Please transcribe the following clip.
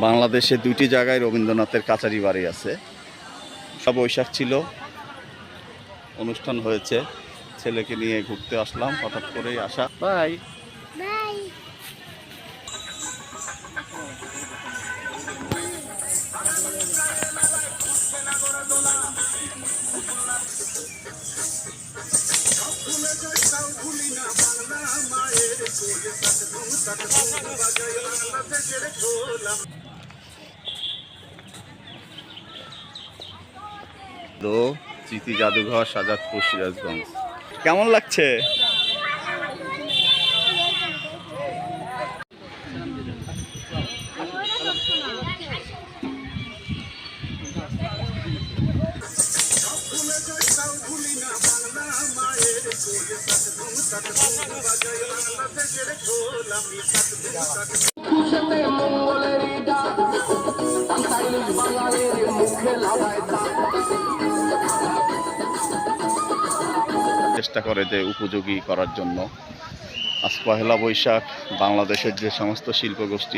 বাংলাদেশে দুইটি জায়গায় রবীন্দ্রনাথের কাচারি বাড়ি আছে। সব বৈশাখ ছিল, অনুষ্ঠান হয়েছে, ছেলেকে নিয়ে ঘুরতে আসলাম, হঠাৎ করেই আসা। Bye bye. স্মৃতি জাদুঘর, সাজাদপুর, সিরাজগঞ্জ। কেমন লাগছে? চেষ্টা করে যে উপযোগী করার জন্য। আজ পহেলা বৈশাখ, বাংলাদেশের যে সমস্ত শিল্পগোষ্ঠী